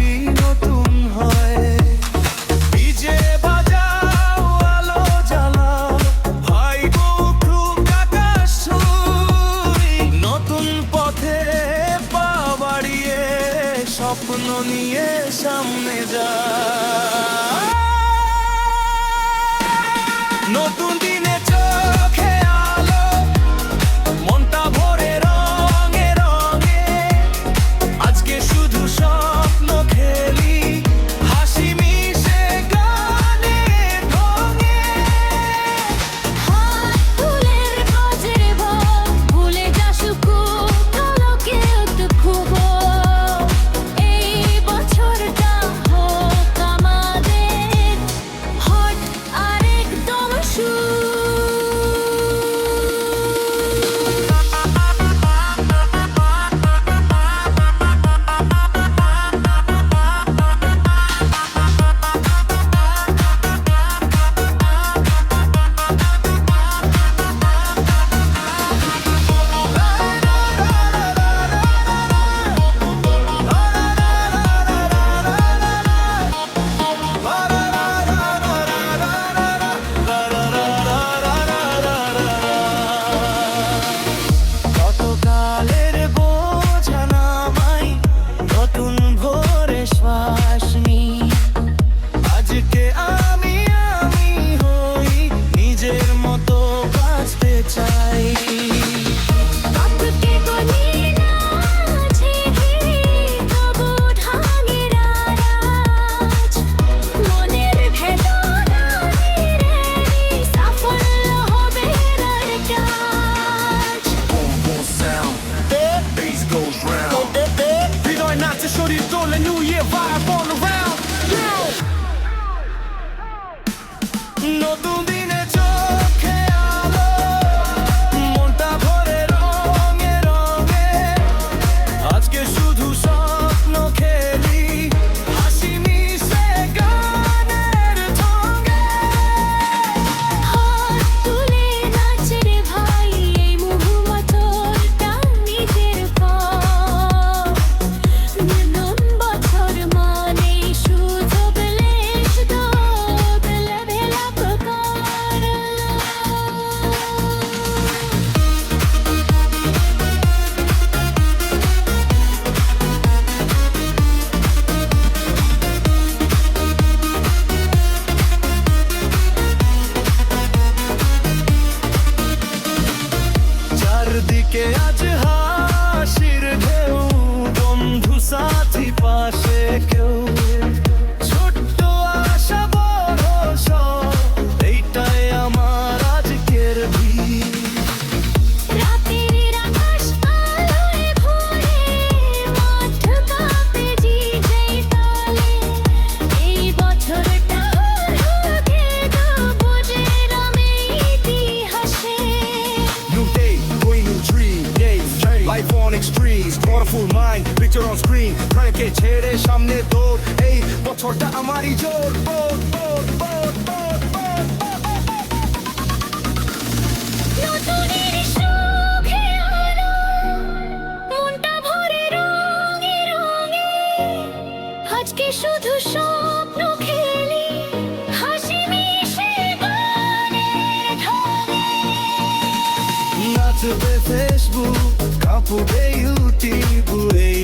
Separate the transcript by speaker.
Speaker 1: পৃথিবী নতুন হয়। ডিজে বাজাও, আলো জ্বালাও, ভাই বউ খুব আকাশ ছুঁই। নতুন পথে পা বাড়িয়ে স্বপ্ন নিয়ে সামনে যা। নতুন দিনে চোখে আলো, মনটা ভরে রঙে রঙে। আজকে শুধু স্বপ্ন খেলি, হাসি মিশে গানে ঢঙে।
Speaker 2: হাত ফুলের কাজের ভাব, ভুলে যা সুকুন পলকেও দুঃখ ভোগ। এই বছরটা হোক আমাদের হট আর একদম শুরু।
Speaker 1: গতকালের বোঝা নামাই, নতুন ভোরে শ্বাস নিই। আজকে আমি হই, নিজের মতো বাঁচতে চাই।
Speaker 2: আজকে গলি না ঝিরি, তবু ঢাঙের আওয়াজ। মনের ভেতর ধীরে সাফল্য হবে তার কাজ।
Speaker 1: Bass goes round. হৃদয় নাচে, শরীর দোলে, New Year vibe all around. নতুন দিনে চোখে আলো, মনটা ভরে রঙে রঙে। আজকে শুধু স্বপ্ন খেলি, হাসি মিশে গানের ঢঙে।
Speaker 2: হাত তুলে নাচে রে ভাই, এই মুহূর্তটা নিজের পাও। নতুন বছর মানে শুধু বেলেশ দো, বেলা বেলা প্রকার।
Speaker 1: চারদিকে আজ হাসির ঢেউ, বন্ধু সাথী পাশে কেউ। ছোট্ট আশা বড় সব, এইটাই আমার আজকের ভিড়।
Speaker 2: রাতের আকাশ আলোয় ভরে, মাঠ কাঁপে যেই তালে। এই বছরটা হলো বুঝে রমে ইতিহাসে।
Speaker 1: New day, going new dream, days, life on extremes, colorful mind, picture on screen, প্রাণকে ছেড়ে সামনে দৌড়, এই বছরটা আমারই জোর।
Speaker 2: নতুনের সুখে আলো, মনটা ভরে রঙে রঙে। আজকে শুধু স্বপ্ন খেলি, হাসি মিশে গানের ঢঙে।
Speaker 1: নাচবে ফেসবুক, কাঁপবে ইউটিউব, এই